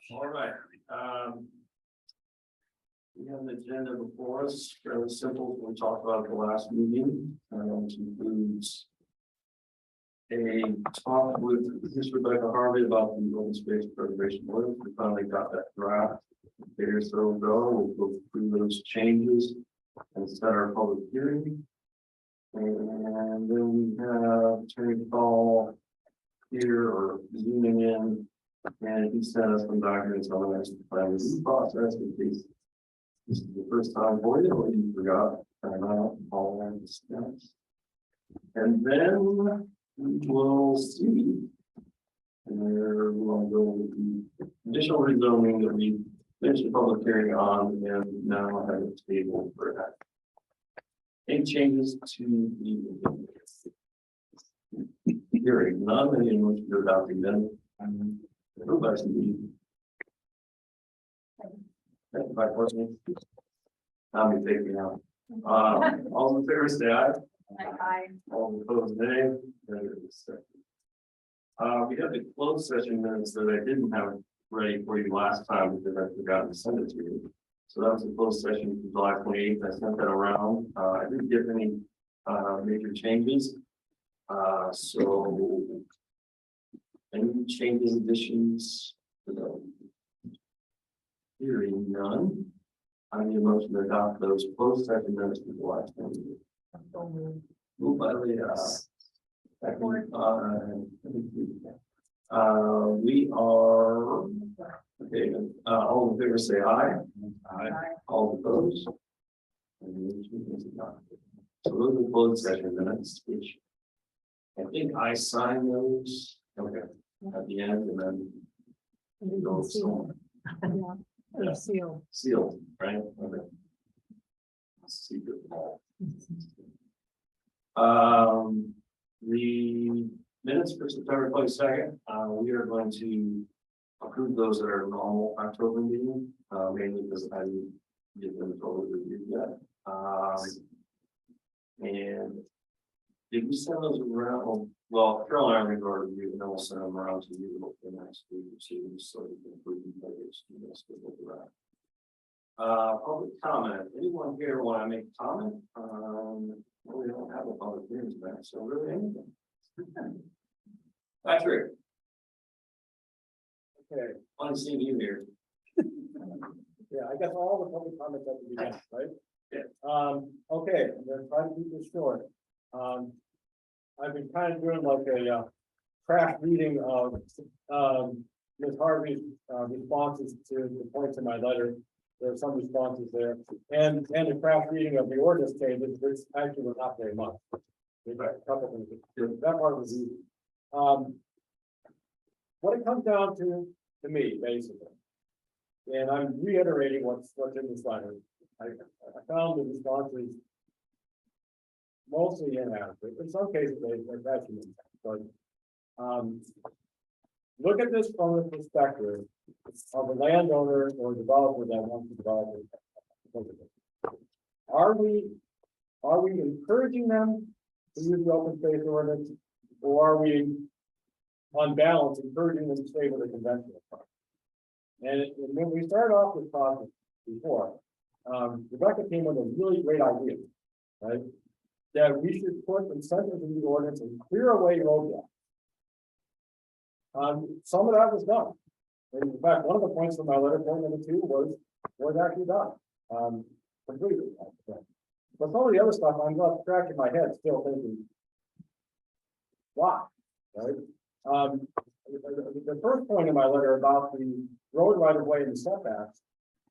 All right. We have an agenda before us, fairly simple. We talked about at the last meeting, which includes a talk with Ms. Rebecca Harvey about the open space preservation order. We finally got that draft. There, so go. We'll go through those changes and set our public hearing. And then we have Attorney Paul here or zooming in, and he sent us some documents on the next plan review process in case this is the first time for you or you forgot. All the steps. And then we will see. And there we'll go with the additional rezoning that we finished the public hearing on and now have a table for that. Any changes to the hearing? None, and in which you're adopting them. Everybody's in the by person. I'll be taking out. All in favor, say aye. Aye. All opposed, nay. We have the closed session minutes that I didn't have ready for you last time because I forgot to send it to you. So that was a closed session for July 28th. I sent that around. I didn't get any major changes. So any changes, additions to the hearing? None. I need a motion to adopt those closed session minutes for July 28th. Moved by Leah. Second, we are okay. All in favor say aye. Aye. All opposed. So those are closed session minutes, which I think I signed those. Okay. At the end, and then go Seal. Yeah. Seal. Sealed, right? Okay. Secret vault. The minutes for September 22nd, we are going to approve those that are normal October meeting, mainly because I didn't get them totally reviewed yet. And did we send those around? Well, Carol and I are going to review, and then we'll send them around to you for the next week or two, so you can approve them later. Public comment. Anyone here want to make a comment? Well, we don't have a public hearing tonight, so really anything. Patrick. Okay, Fun seeing you here. yeah, I guess all the public comments have to be done, right? Yeah. Okay, I'm gonna try to keep this short. I've been kind of doing like a craft reading of Ms. Harvey's responses to the points in my letter. There are some responses there, and a craft reading of the ordinance changes, which actually was not very much. There's a couple things. That part was easy. What it comes down to me, basically, and I'm reiterating what's in this letter. I found the responses mostly inadequate. In some cases, they're actually, but look at this from the perspective of a landowner or developer that wants to develop it. Are we encouraging them to use the open space ordinance, or are we, on balance, encouraging them to stay with the conventional part? And when we started off this process before, Rebecca came with a really great idea, right? That we should put incentives in the ordinance and clear away roadblocks. Some of that was done. And in fact, one of the points from my letter, point number 2, was actually done. Completely. But some of the other stuff, I'm not scratching my head, still thinking, why? Right? The first point in my letter about the road right of way and the setbacks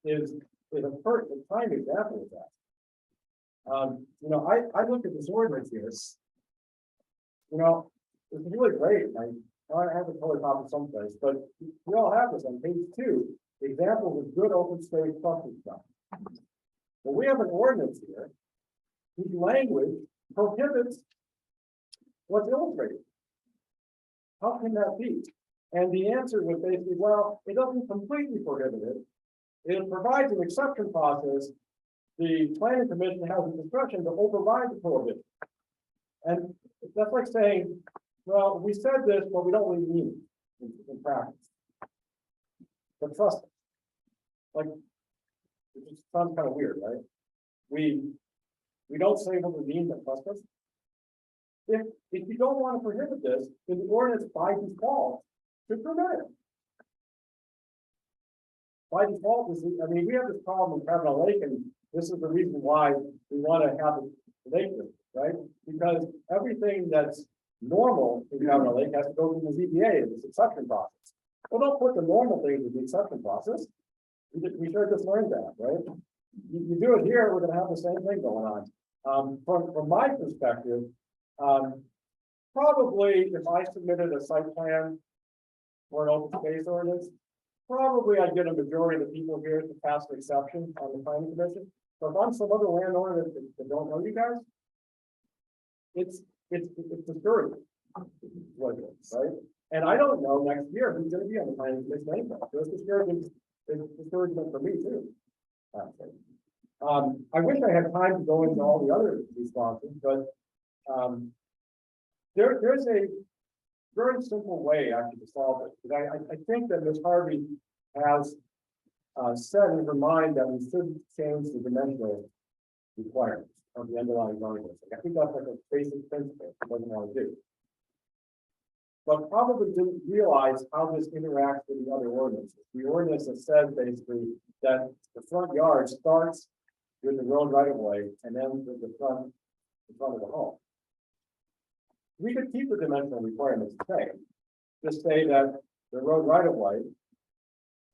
is a prime example of that. You know, I looked at this ordinance here. You know, it's really great. I have a color copy someplace, but we all have this on page 2. Examples of good open space cluster stuff. Well, we have an ordinance here whose language prohibits what's illustrated. How can that be? And the answer was basically, well, it doesn't completely prohibit it. It provides an exception process. The planning commission has the discretion to override the prohibition. And that's like saying, well, we said this, but we don't really mean it in practice. But trust us. Like, it just sounds kind of weird, right? We don't say what we mean, but trust us. If you don't want to prohibit this, then the ordinance by default should permit it. By default, I mean, we have this problem with having a lake, and this is the reason why we want to have a lake, right? Because everything that's normal in having a lake has to go through the ZBA, this exception process. Well, don't put the normal things in the exception process. We sure just learned that, right? You do it here, we're gonna have the same thing going on. From my perspective, probably if I submitted a site plan for an open space ordinance, probably I'd get a majority of the people here to pass an exception on the planning commission. But if I'm some other landowner that don't know you guys, it's discouraging, what it is, right? And I don't know next year who's gonna be on the planning commission anyway. So it's discouragement for me too. I wish I had time to go into all the other responses, but there's a very simple way actually to solve it. Because I think that Ms. Harvey has said in her mind that we should change the dimensional requirements of the underlying zoning district. I think that's like a basic principle she doesn't want to do. But probably didn't realize how this interacts with the other ordinances. The ordinance that says basically that the front yard starts with the road right of way and then with the front of the home. We could keep the dimensional requirements the same. Just say that the road right of way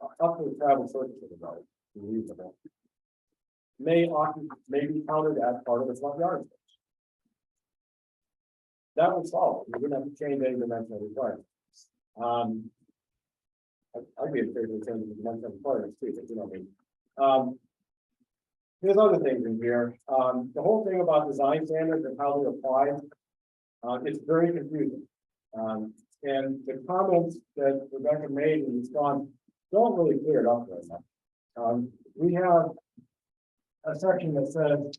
up to the travel surface of the road is reasonable. May be counted as part of the front yard space. That would solve it. We wouldn't have to change any dimensional requirements. I'd be in favor of changing the dimensional requirements too, but you know what I mean. There's other things in here. The whole thing about design standards and how they apply, it's very confusing. And the comments that Rebecca made in response don't really clear it up very much. We have a section that says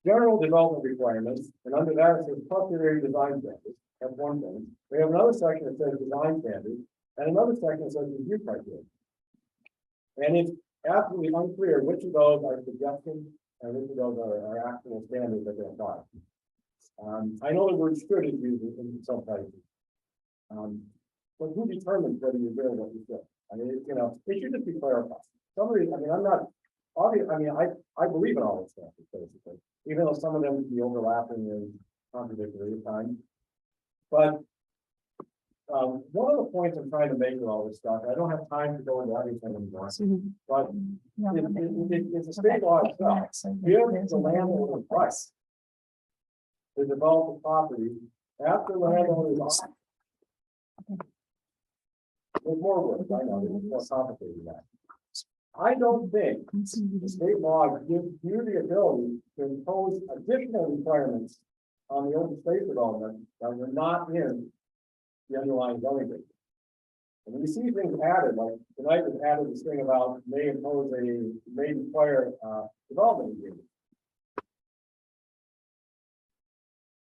general development requirements, and under that it says plus area design standards. That's one thing. We have another section that says design standards, and another section that says review criteria. And it's absolutely unclear which of those are suggestions and which of those are actual standards that they apply. I know the word should is used in some places. But who determines whether you're doing what you should? I mean, you know, it should just be clarified. Somebody, I mean, I'm not obvious. I mean, I believe in all those standards, basically, even though some of them can be overlapping and contradictory at times. But one of the points I'm trying to make with all this stuff, I don't have time to go into everything anymore, but it's a state law itself. Give the landowner the price to develop the property after the landowner is on. There's more work, I know, it's more complicated than that. I don't think the state law gives you the ability to impose additional requirements on the open space development that were not in the underlying zoning district. And when you see things added, like tonight was added this thing about may require development agreement.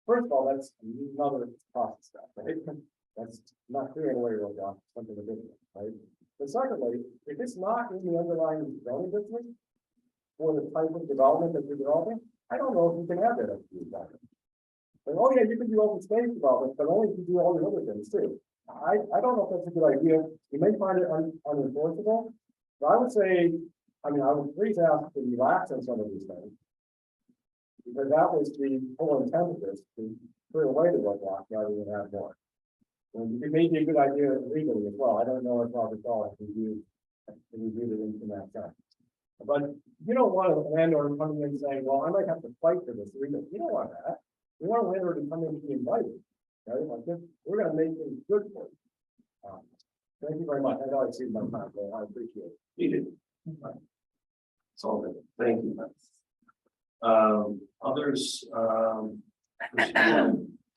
First of all, that's another process step, right? That's not clearing away real down something additional, right? But secondly, if it's not in the underlying zoning district for the type of development that you're developing, I don't know if you can add that as a requirement. Like, oh yeah, you can do open space development, but only if you do all the other things too. I don't know if that's a good idea. You may find it unenforceable, but I would say, I mean, I would please ask to relax on some of these things. Because that was the whole intent of this, to clear away the roadblock rather than have more. And it may be a good idea legally as well. I don't know if Robert Dahl has reviewed it in that sense. But you don't want a landowner coming in saying, well, I might have to fight for this. You don't want that. We want a landlord to come in and be invited. Right? Like this, we're going to make things good for you. Thank you very much. I know I see my time, so I appreciate it. You did. It's all good. Thank you. Others,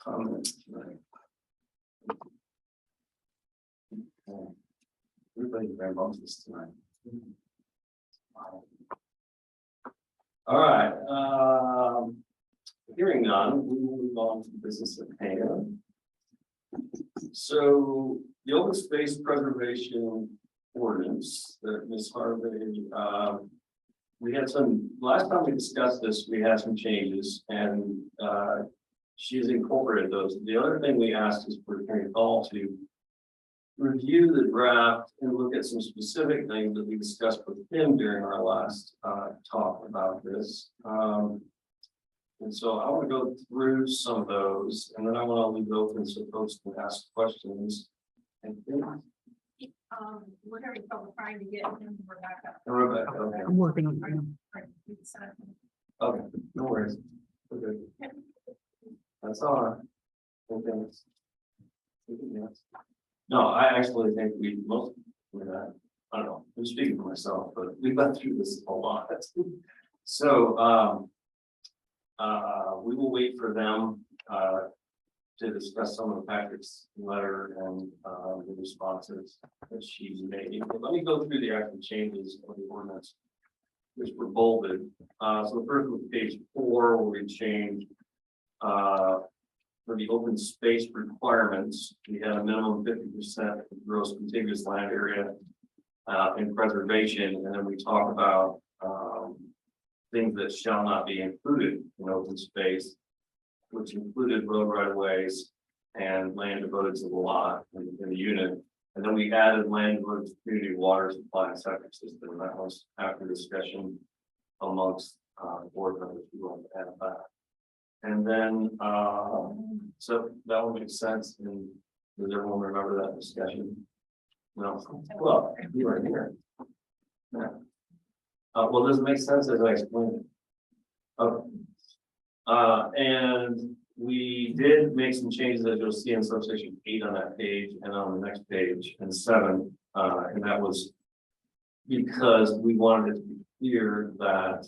comments tonight. Everybody rambunctious tonight. All right. Hearing none, we will move on to the business at hand. So the open space preservation ordinance that Ms. Harvey, we had some, last time we discussed this, we had some changes and, she's incorporated those. The other thing we asked is for Attorney Hall to review the draft and look at some specific things that we discussed with him during our last, talk about this. And so I want to go through some of those, and then I want to leave it open so folks can ask questions. And then, We're having trouble trying to get him Rebecca. Rebecca, okay. I'm working on it. Okay, no worries. Okay. That's all right. Okay. Yes. No, I actually think we most, I don't know, I'm speaking for myself, but we've been through this a lot. So, we will wait for them, to discuss some of Patrick's letter and, the responses that she's making. But let me go through the actual changes of the ordinance, which were bolded. So first was page 4, where we changed, for the open space requirements, we had a minimum 50% of gross contiguous land area, in preservation, and then we talk about, things that shall not be included in open space, which included road right of ways and land devoted to the lot in the unit. And then we added land devoted to community water supply and septic system. That was after discussion amongst board members who want to add that. And then so that would make sense. And does everyone remember that discussion? No. Well, you were here. Yeah. Well, does it make sense as I explained it? Okay. And we did make some changes that you'll see in subsection 8 on that page and on the next page and 7. And that was because we wanted it to be clear that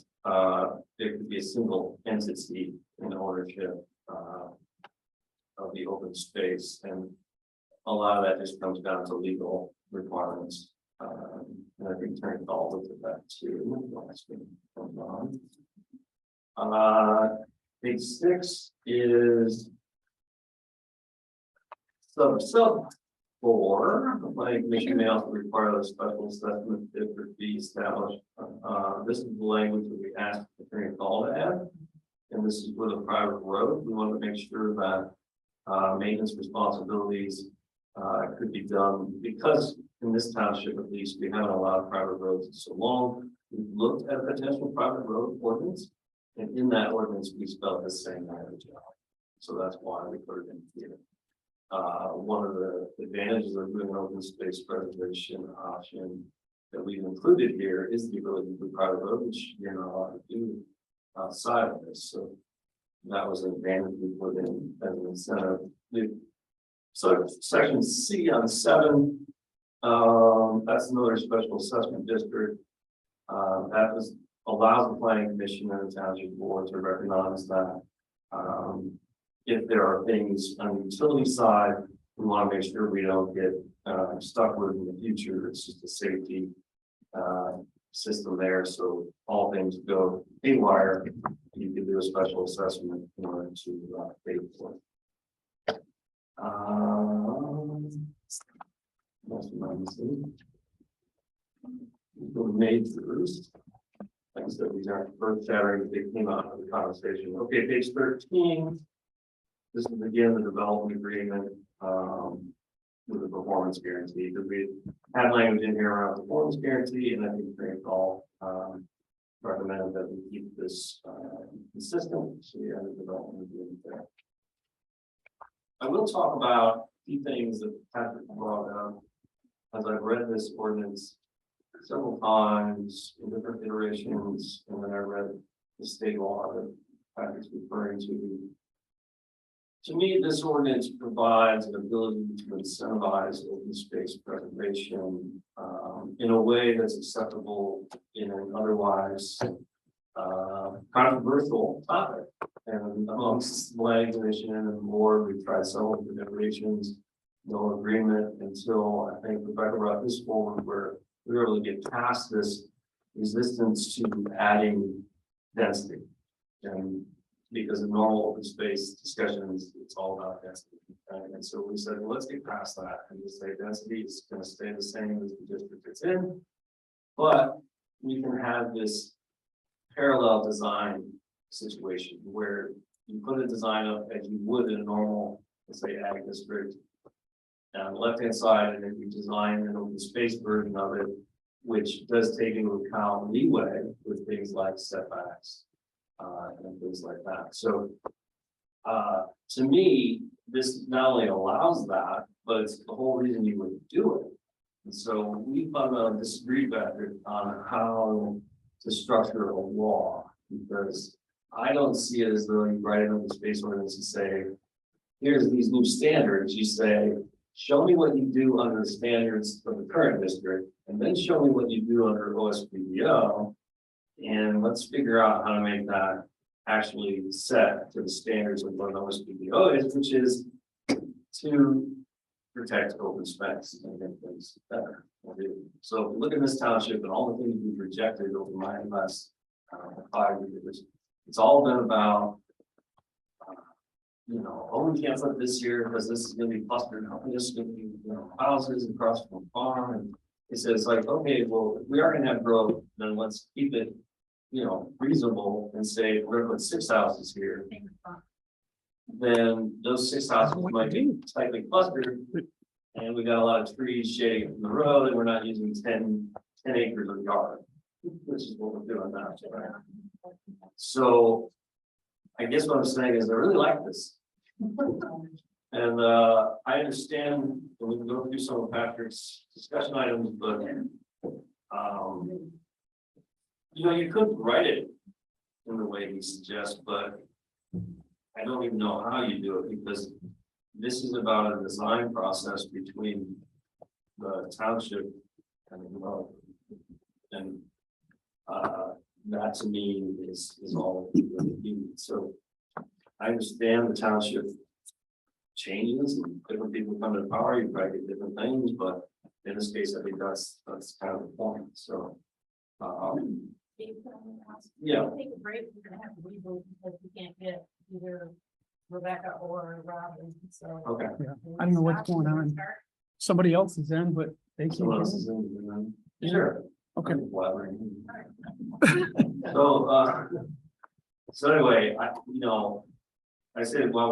there could be a single entity in ownership of the open space. And a lot of that just comes down to legal requirements. And I think Attorney Hall looked at that too. Page 6 is sub 4. The planning commission may also require a special assessment district be established. This is the language that we asked Attorney Hall to add, and this is with a private road. We want to make sure that maintenance responsibilities could be done because in this township, at least, we haven't allowed private roads in so long. We've looked at a potential private road ordinance, and in that ordinance, we spelled the same language out. So that's why we put it in here. One of the advantages of doing an open space preservation option that we've included here is the ability to do private road, which you're not allowed to do outside of this. So that was an advantage we put in as an incentive. So section C on 7. That's another special assessment district. That allows the planning commission and the township board to recognize that if there are things on the utility side, we want to make sure we don't get stuck with in the future. It's just a safety system there. So all things go haywire. You can do a special assessment in order to pay for it. That's my mistake. Majors. Like I said, these aren't earth shattering, they came out of the conversation. Okay, page 13. This is again the development agreement with the performance guarantee. Because we had language in here around performance guarantee, and I think Attorney Hall recommended that we keep this consistent. So we have a development agreement there. I will talk about a few things that Patrick brought up as I've read this ordinance several times in different iterations, and then I read the state law that Patrick's referring to. To me, this ordinance provides an ability to incentivize open space preservation in a way that's acceptable in an otherwise controversial topic. And amongst the planning commission and the board, we've tried several iterations, no agreement until I think Rebecca brought this forward where we were able to get past this resistance to adding density. And Because in normal open space discussions, it's all about density. And so we said, well, let's get past that and just say density is gonna stay the same as the district it's in. But we can have this parallel design situation where you put a design up as you would in a normal, let's say, ag district. And on the left-hand side, and then you design an open space version of it, which does take into account leeway with things like setbacks. And things like that. So, to me, this not only allows that, but it's the whole reason you would do it. And so we fundamentally disagree back on how to structure a law, because I don't see it as though you write it on the space ordinance and say, here's these new standards. You say, show me what you do under the standards of the current district, and then show me what you do under OSPDO. And let's figure out how to make that actually set to the standards of what OSPDO is, which is to protect open space and make things better. So if you look at this township and all the things we've rejected over my last 5 years, it's all been about, oh, we can't put this here because this is going to be clustered. This is going to be, houses across from a farm. And it says like, okay, well, if we are going to have growth, then let's keep it reasonable and say, we're gonna put 6 houses here, then those 6 houses might be tightly clustered. And we got a lot of trees shading from the road, and we're not using 10 acres of yard, which is what we're doing now. Right? So I guess what I'm saying is I really like this. And I understand, and we can go through some of Patrick's discussion items, but you could write it in the way he suggests, but I don't even know how you do it, because this is about a design process between the township and the developer. And that to me is all we really need. So I understand the township changes and different people come to power, you probably get different things, but in this case, I think that's kind of the point. So yeah. Take a break, we're gonna have to reboot because we can't get either Rebecca or Robin, so. Okay. Yeah, I don't know what's going on. Somebody else is in, but they can't. Someone get else in. is in, sure. Okay. Blabbering. So anyway, I said, well,